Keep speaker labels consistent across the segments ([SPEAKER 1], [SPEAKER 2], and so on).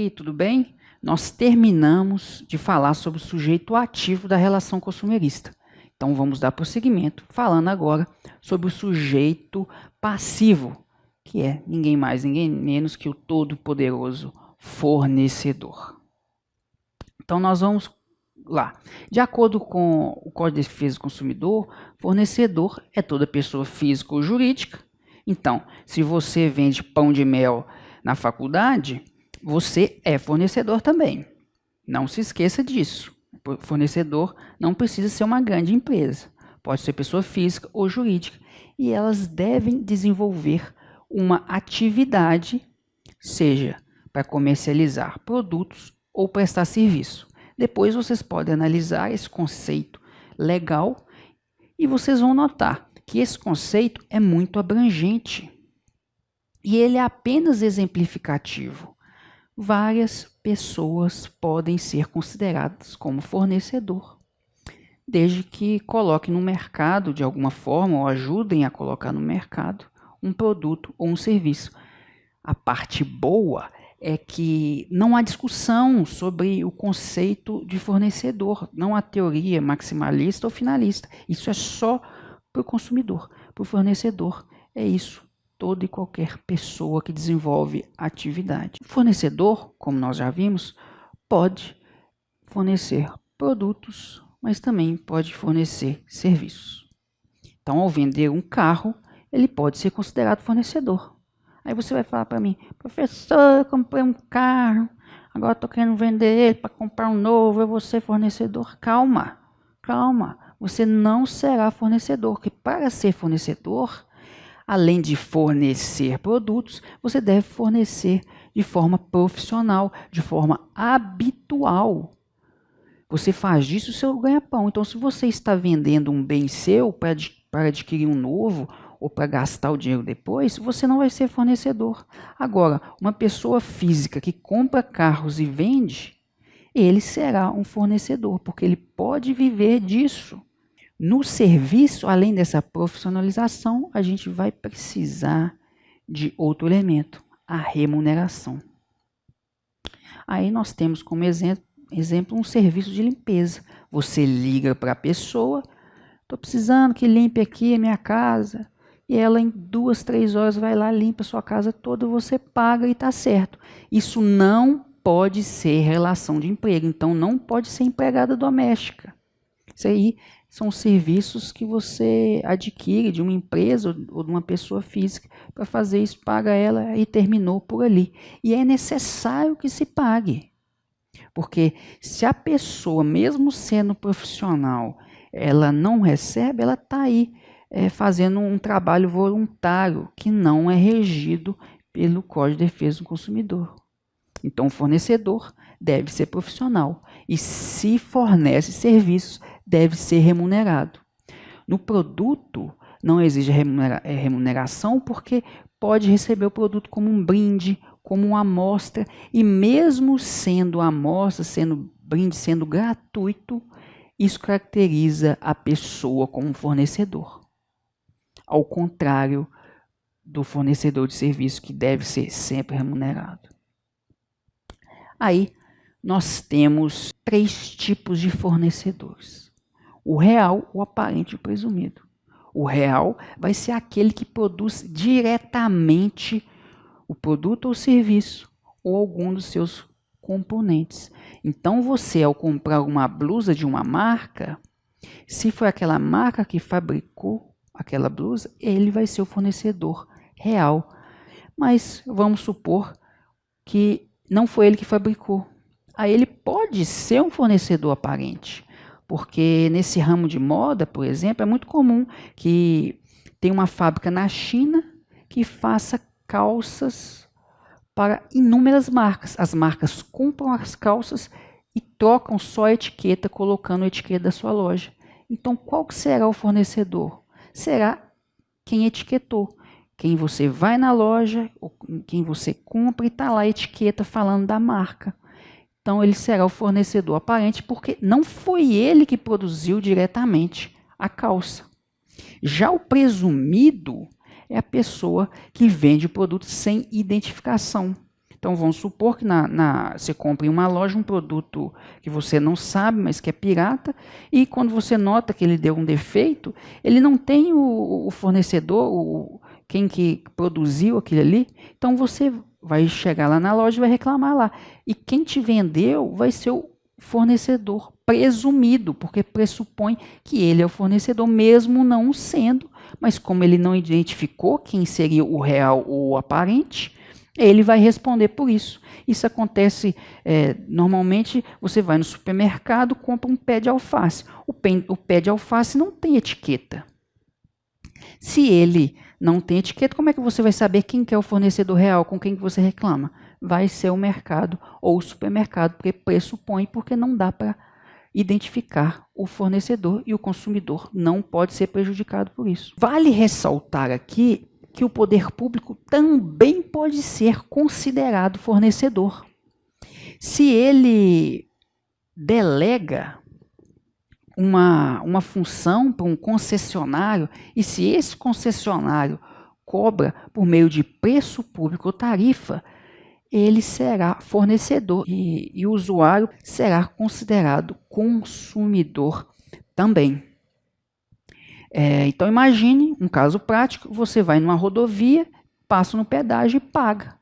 [SPEAKER 1] aí, tudo bem? Nós terminamos de falar sobre o sujeito ativo da relação consumerista. Então vamos dar prosseguimento, falando agora sobre o sujeito passivo, que é ninguém mais, ninguém menos que o todo-poderoso fornecedor. Então nós vamos lá. De acordo com o Código de Defesa do Consumidor, fornecedor é toda pessoa física ou jurídica. Então, se você vende pão de mel na faculdade, você é fornecedor também. Não se esqueça disso. Fornecedor não precisa ser uma grande empresa. Pode ser pessoa física ou jurídica. E elas devem desenvolver uma atividade, seja para comercializar produtos ou prestar serviço. Depois vocês podem analisar esse conceito legal e vocês vão notar que esse conceito é muito abrangente e ele é apenas exemplificativo. Várias pessoas podem ser consideradas como fornecedor, desde que coloquem no mercado de alguma forma ou ajudem a colocar no mercado um produto ou um serviço. A parte boa é que não há discussão sobre o conceito de fornecedor, não há teoria maximalista ou finalista. Isso é só para o consumidor. Para o fornecedor, é isso. Toda e qualquer pessoa que desenvolve atividade. O fornecedor, como nós já vimos, pode fornecer produtos, mas também pode fornecer serviços. Então, ao vender um carro, ele pode ser considerado fornecedor. Aí você vai falar para mim, professor, eu comprei um carro, agora estou querendo vender ele para comprar um novo, eu vou ser fornecedor. Calma, calma, você não será fornecedor, porque para ser fornecedor, além de fornecer produtos, você deve fornecer de forma profissional, de forma habitual. Você faz disso o seu ganha-pão. Então, se você está vendendo um bem seu para adquirir um novo, ou para gastar o dinheiro depois, você não vai ser fornecedor. Agora, uma pessoa física que compra carros e vende, ele será um fornecedor, porque ele pode viver disso. No serviço, além dessa profissionalização, a gente vai precisar de outro elemento, a remuneração. Aí nós temos como exemplo um serviço de limpeza. Você liga para a pessoa, estou precisando que limpe aqui a minha casa. E ela em 2, 3 horas vai lá, limpa a sua casa toda, você paga e está certo. Isso não pode ser relação de emprego, então não pode ser empregada doméstica. Isso aí são serviços que você adquire de uma empresa ou de uma pessoa física. Para fazer isso, paga ela e terminou por ali. E é necessário que se pague. Porque se a pessoa, mesmo sendo profissional, ela não recebe, ela está aí fazendo um trabalho voluntário que não é regido pelo Código de Defesa do Consumidor. Então, o fornecedor deve ser profissional e, se fornece serviços, deve ser remunerado. No produto, não exige remuneração porque pode receber o produto como um brinde, como uma amostra, e mesmo sendo amostra, sendo brinde, sendo gratuito, isso caracteriza a pessoa como fornecedor. Ao contrário do fornecedor de serviço, que deve ser sempre remunerado. Aí, nós temos 3 tipos de fornecedores. O real, o aparente e o presumido. O real vai ser aquele que produz diretamente o produto ou serviço, ou algum dos seus componentes. Então, você, ao comprar uma blusa de uma marca, se foi aquela marca que fabricou aquela blusa, ele vai ser o fornecedor real. Mas vamos supor que não foi ele que fabricou. Aí ele pode ser um fornecedor aparente, porque nesse ramo de moda, por exemplo, é muito comum que tem uma fábrica na China que faça calças para inúmeras marcas. As marcas compram as calças e trocam só a etiqueta, colocando a etiqueta da sua loja. Então, qual será o fornecedor? Será quem etiquetou. Quem você vai na loja, ou quem você compra e está lá a etiqueta falando da marca. Então, ele será o fornecedor aparente porque não foi ele que produziu diretamente a calça. Já o presumido é a pessoa que vende o produto sem identificação. Então vamos supor que você compra em uma loja um produto que você não sabe, mas que é pirata, e quando você nota que ele deu um defeito, ele não tem o fornecedor, quem que produziu aquilo ali, então você vai chegar lá na loja e vai reclamar lá. E quem te vendeu vai ser o fornecedor presumido, porque pressupõe que ele é o fornecedor, mesmo não sendo, mas como ele não identificou quem seria o real ou o aparente, ele vai responder por isso. Isso acontece, normalmente você vai no supermercado, compra um pé de alface. O pé de alface não tem etiqueta. Se ele não tem etiqueta, como é que você vai saber quem que é o fornecedor real, com quem que você reclama? Vai ser o mercado ou o supermercado, porque pressupõe, porque não dá para identificar o fornecedor e o consumidor não pode ser prejudicado por isso. Vale ressaltar aqui que o poder público também pode ser considerado fornecedor. Se ele delega uma função para um concessionário, e se esse concessionário cobra por meio de preço público ou tarifa, ele será fornecedor e o usuário será considerado consumidor também. Então imagine um caso prático, você vai numa rodovia, passa no pedágio e paga.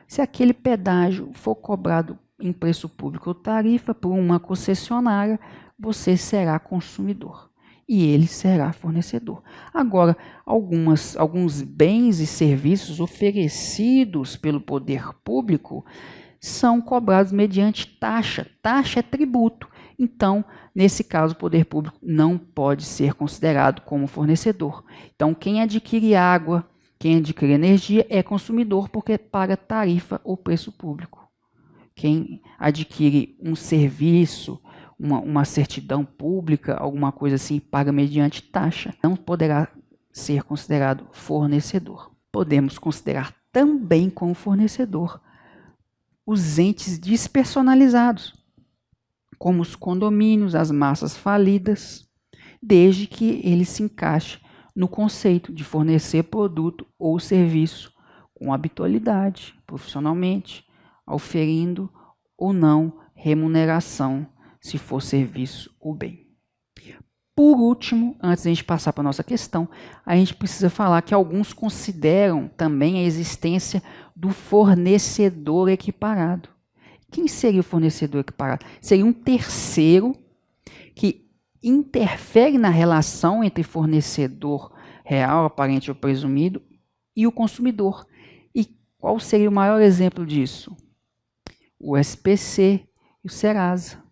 [SPEAKER 1] Se aquele pedágio for cobrado em preço público ou tarifa por uma concessionária, você será consumidor e ele será fornecedor. Agora, alguns bens e serviços oferecidos pelo poder público são cobrados mediante taxa. Taxa é tributo. Então, nesse caso, o poder público não pode ser considerado como fornecedor. Então, quem adquire água, quem adquire energia é consumidor porque paga tarifa ou preço público. Quem adquire um serviço, uma certidão pública, alguma coisa assim, paga mediante taxa, não poderá ser considerado fornecedor. Podemos considerar também como fornecedor os entes despersonalizados, como os condomínios, as massas falidas, desde que ele se encaixe no conceito de fornecer produto ou serviço com habitualidade, profissionalmente, auferindo ou não remuneração, se for serviço ou bem. Por último, antes de a gente passar para a nossa questão, a gente precisa falar que alguns consideram também a existência do fornecedor equiparado. Quem seria o fornecedor equiparado? Seria um terceiro que interfere na relação entre fornecedor real, aparente ou presumido, e o consumidor. E qual seria o maior exemplo disso? O SPC e o Serasa,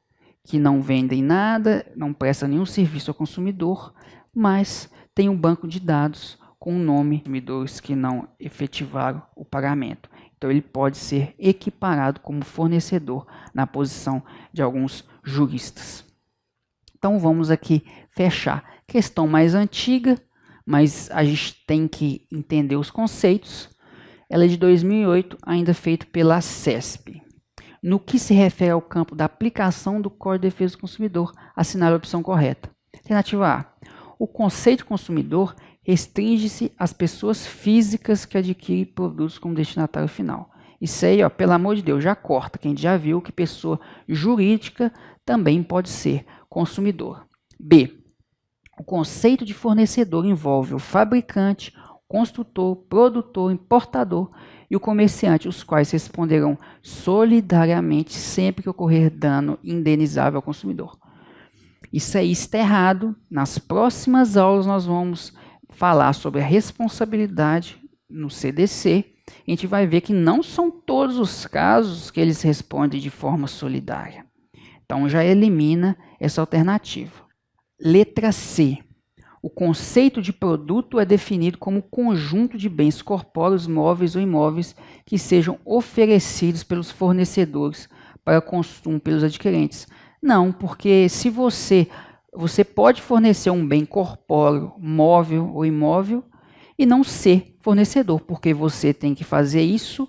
[SPEAKER 1] que não vendem nada, não prestam nenhum serviço ao consumidor, mas tem um banco de dados com o nome de consumidores que não efetivaram o pagamento. Então, ele pode ser equiparado como fornecedor na posição de alguns juristas. Então, vamos aqui fechar. Questão mais antiga, mas a gente tem que entender os conceitos. Ela é de 2008, ainda feita pela CESP. No que se refere ao campo da aplicação do Código de Defesa do Consumidor, assinale a opção correta. Alternativa A. O conceito de consumidor restringe-se às pessoas físicas que adquirem produtos como destinatário final. Isso aí, pelo amor de Deus, já corta. Quem já viu que pessoa jurídica também pode ser consumidor. B. O conceito de fornecedor envolve o fabricante, construtor, produtor, importador e o comerciante, os quais responderão solidariamente sempre que ocorrer dano indenizável ao consumidor. Isso aí está errado. Nas próximas aulas nós vamos falar sobre a responsabilidade no CDC. A gente vai ver que não são todos os casos que eles respondem de forma solidária. Então já elimina essa alternativa. Letra C. O conceito de produto é definido como conjunto de bens corpóreos, móveis ou imóveis que sejam oferecidos pelos fornecedores para consumo pelos adquirentes. Não, porque se você pode fornecer um bem corpóreo, móvel ou imóvel e não ser fornecedor, porque você tem que fazer isso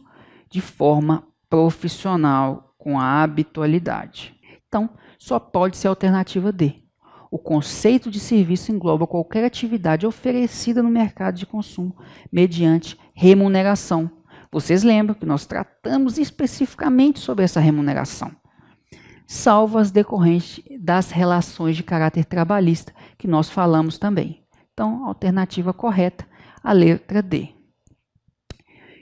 [SPEAKER 1] de forma profissional, com a habitualidade. Então, só pode ser a alternativa D. O conceito de serviço engloba qualquer atividade oferecida no mercado de consumo mediante remuneração. Vocês lembram que nós tratamos especificamente sobre essa remuneração, salvo as decorrentes das relações de caráter trabalhista, que nós falamos também. Então, a alternativa correta, a letra D.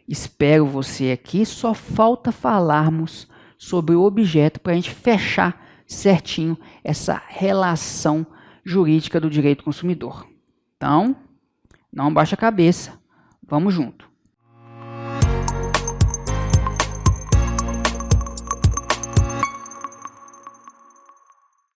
[SPEAKER 1] Espero você aqui, só falta falarmos sobre o objeto para a gente fechar certinho essa relação jurídica do direito do consumidor. Então, não baixa a cabeça, vamos junto.